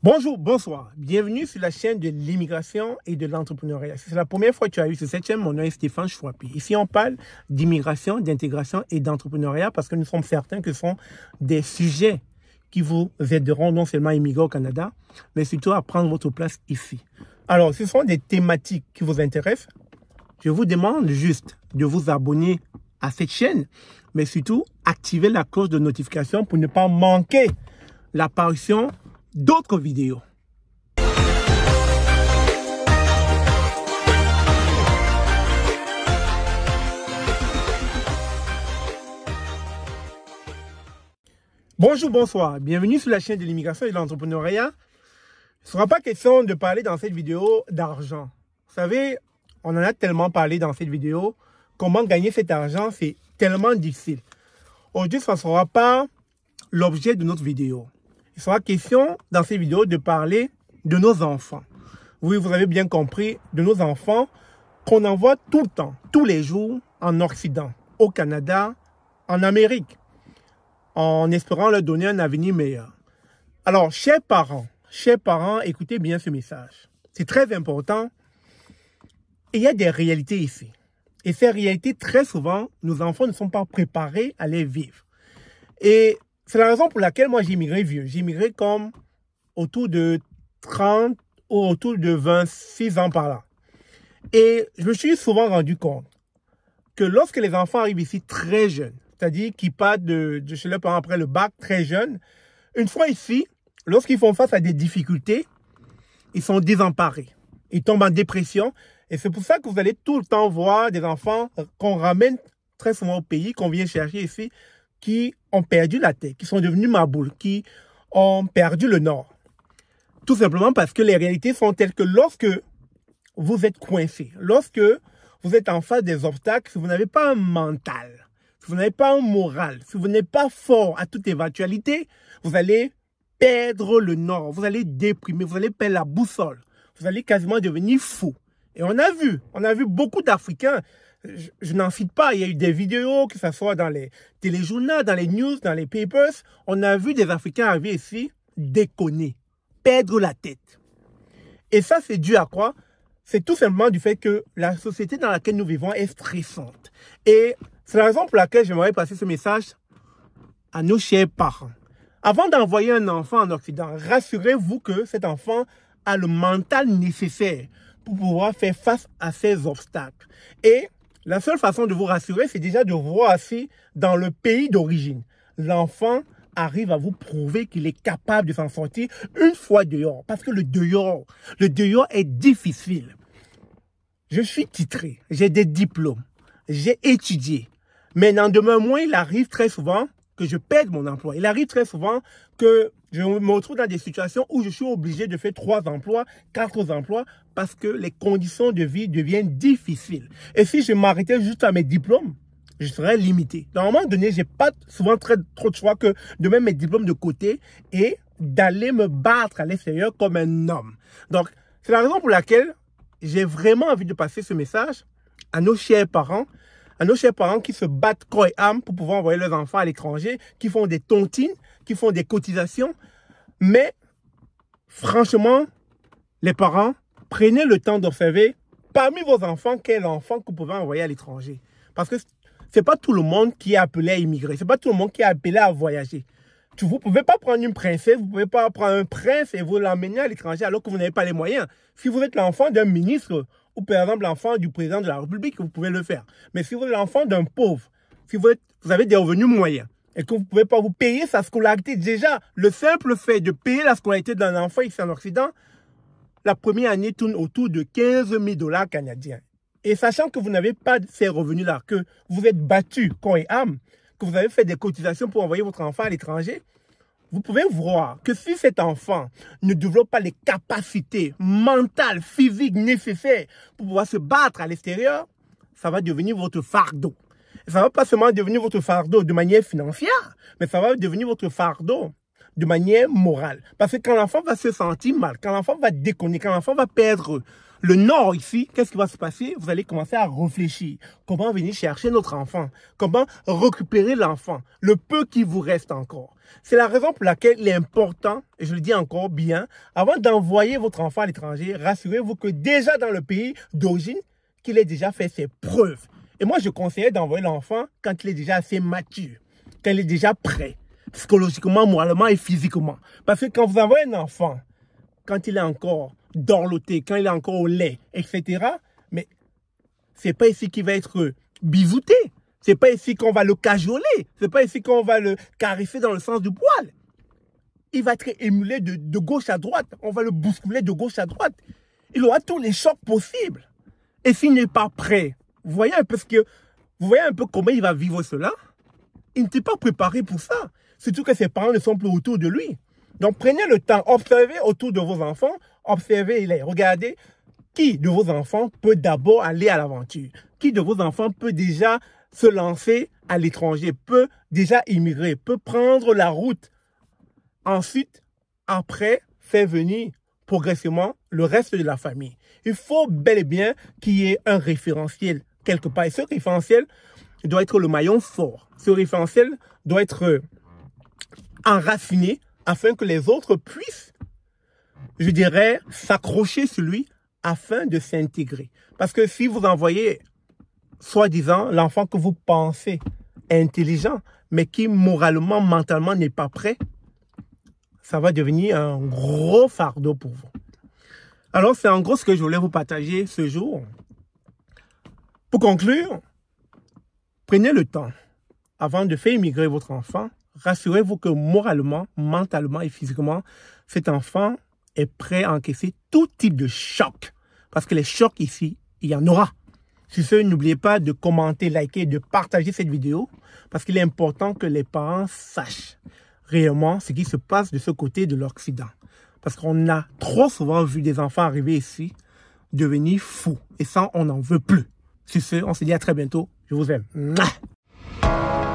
Bonjour, bonsoir. Bienvenue sur la chaîne de l'immigration et de l'entrepreneuriat. Si c'est la première fois que tu as vu sur cette chaîne, mon nom est Stéphane Chouapi. Ici, on parle d'immigration, d'intégration et d'entrepreneuriat parce que nous sommes certains que ce sont des sujets qui vous aideront non seulement à immigrer au Canada, mais surtout à prendre votre place ici. Alors, ce sont des thématiques qui vous intéressent. Je vous demande juste de vous abonner à cette chaîne, mais surtout activer la cloche de notification pour ne pas manquer l'apparition d'autres vidéos. Bonjour, bonsoir. Bienvenue sur la chaîne de l'immigration et de l'entrepreneuriat. Il ne sera pas question de parler dans cette vidéo d'argent. Vous savez, on en a tellement parlé dans cette vidéo. Comment gagner cet argent, c'est tellement difficile. Aujourd'hui, ce ne sera pas l'objet de notre vidéo. Il sera question dans ces vidéos de parler de nos enfants. Oui, vous avez bien compris, de nos enfants qu'on envoie tout le temps, tous les jours en Occident, au Canada, en Amérique, en espérant leur donner un avenir meilleur. Alors, chers parents, écoutez bien ce message. C'est très important. Et il y a des réalités ici. Et ces réalités, très souvent, nos enfants ne sont pas préparés à les vivre. Et c'est la raison pour laquelle moi j'ai immigré vieux. J'ai immigré comme autour de 30 ou autour de 26 ans par là. Et je me suis souvent rendu compte que lorsque les enfants arrivent ici très jeunes, c'est-à-dire qu'ils partent de chez leurs parents après le bac très jeunes, une fois ici, lorsqu'ils font face à des difficultés, ils sont désemparés. Ils tombent en dépression. Et c'est pour ça que vous allez tout le temps voir des enfants qu'on ramène très souvent au pays, qu'on vient chercher ici, qui ont perdu la tête, qui sont devenus maboules, qui ont perdu le nord. Tout simplement parce que les réalités sont telles que lorsque vous êtes coincé, lorsque vous êtes en face des obstacles, si vous n'avez pas un mental, si vous n'avez pas un moral, si vous n'êtes pas fort à toute éventualité, vous allez perdre le nord, vous allez déprimer, vous allez perdre la boussole, vous allez quasiment devenir fou. Et on a vu beaucoup d'Africains. Je n'en cite pas, il y a eu des vidéos, que ce soit dans les téléjournaux, dans les news, dans les papers. On a vu des Africains arriver ici, déconner, perdre la tête. Et ça, c'est dû à quoi? C'est tout simplement du fait que la société dans laquelle nous vivons est stressante. Et c'est la raison pour laquelle j'aimerais passer ce message à nos chers parents. Avant d'envoyer un enfant en Occident, rassurez-vous que cet enfant a le mental nécessaire pour pouvoir faire face à ces obstacles. Et la seule façon de vous rassurer, c'est déjà de voir si dans le pays d'origine, l'enfant arrive à vous prouver qu'il est capable de s'en sortir une fois dehors. Parce que le dehors est difficile. Je suis titré, j'ai des diplômes, j'ai étudié. Mais n'en demeure moins, il arrive très souvent que je perde mon emploi. Il arrive très souvent que je me retrouve dans des situations où je suis obligé de faire 3 emplois, 4 emplois, parce que les conditions de vie deviennent difficiles. Et si je m'arrêtais juste à mes diplômes, je serais limité. Donc, à un moment donné, je n'ai pas souvent trop de choix que de mettre mes diplômes de côté et d'aller me battre à l'extérieur comme un homme. Donc, c'est la raison pour laquelle j'ai vraiment envie de passer ce message à nos chers parents qui se battent corps et âme pour pouvoir envoyer leurs enfants à l'étranger, qui font des tontines, qui font des cotisations. Mais, franchement, les parents, prenez le temps d'observer parmi vos enfants quel enfant que vous pouvez envoyer à l'étranger. Parce que c'est pas tout le monde qui est appelé à immigrer. C'est pas tout le monde qui est appelé à voyager. Vous pouvez pas prendre une princesse, vous pouvez pas prendre un prince et vous l'emmener à l'étranger alors que vous n'avez pas les moyens. Si vous êtes l'enfant d'un ministre ou par exemple l'enfant du président de la République, vous pouvez le faire. Mais si vous êtes l'enfant d'un pauvre, si vous avez des revenus moyens et que vous ne pouvez pas vous payer sa scolarité, déjà, le simple fait de payer la scolarité d'un enfant ici en Occident, la première année tourne autour de 15 000 $ canadiens. Et sachant que vous n'avez pas ces revenus-là, que vous êtes battu corps et âme, que vous avez fait des cotisations pour envoyer votre enfant à l'étranger, vous pouvez voir que si cet enfant ne développe pas les capacités mentales, physiques nécessaires pour pouvoir se battre à l'extérieur, ça va devenir votre fardeau. Et ça ne va pas seulement devenir votre fardeau de manière financière, mais ça va devenir votre fardeau de manière morale. Parce que quand l'enfant va se sentir mal, quand l'enfant va déconner, quand l'enfant va perdre le nord ici, qu'est-ce qui va se passer? Vous allez commencer à réfléchir. Comment venir chercher notre enfant? Comment récupérer l'enfant? Le peu qui vous reste encore. C'est la raison pour laquelle il est important, et je le dis encore bien, avant d'envoyer votre enfant à l'étranger, rassurez-vous que déjà dans le pays d'origine, qu'il ait déjà fait ses preuves. Et moi, je conseille d'envoyer l'enfant quand il est déjà assez mature, quand il est déjà prêt, psychologiquement, moralement et physiquement. Parce que quand vous envoyez un enfant, quand il est encore dorloté, quand il est encore au lait, etc., mais c'est pas ici qu'il va être bisouté. C'est pas ici qu'on va le cajoler. C'est pas ici qu'on va le caresser dans le sens du poil. Il va être émulé de gauche à droite. On va le bousculer de gauche à droite. Il aura tous les chocs possibles. Et s'il n'est pas prêt, vous voyez un peu comment il va vivre cela? Il n'était pas préparé pour ça. Surtout que ses parents ne sont plus autour de lui. Donc prenez le temps, observez autour de vos enfants, observez-les, regardez qui de vos enfants peut d'abord aller à l'aventure. Qui de vos enfants peut déjà se lancer à l'étranger, peut déjà immigrer, peut prendre la route. Ensuite, après, faire venir progressivement le reste de la famille. Il faut bel et bien qu'il y ait un référentiel quelque part. Et ce référentiel doit être le maillon fort. Ce référentiel doit être enraciné afin que les autres puissent, je dirais, s'accrocher sur lui afin de s'intégrer. Parce que si vous envoyez, soi-disant, l'enfant que vous pensez intelligent, mais qui moralement, mentalement n'est pas prêt, ça va devenir un gros fardeau pour vous. Alors, c'est en gros ce que je voulais vous partager ce jour. Pour conclure, prenez le temps, avant de faire immigrer votre enfant, rassurez-vous que moralement, mentalement et physiquement, cet enfant est prêt à encaisser tout type de choc. Parce que les chocs ici, il y en aura. Sur ce, n'oubliez pas de commenter, liker et de partager cette vidéo. Parce qu'il est important que les parents sachent réellement ce qui se passe de ce côté de l'Occident. Parce qu'on a trop souvent vu des enfants arriver ici, devenir fous. Et ça, on n'en veut plus. Sur ce, on se dit à très bientôt. Je vous aime. Mouah.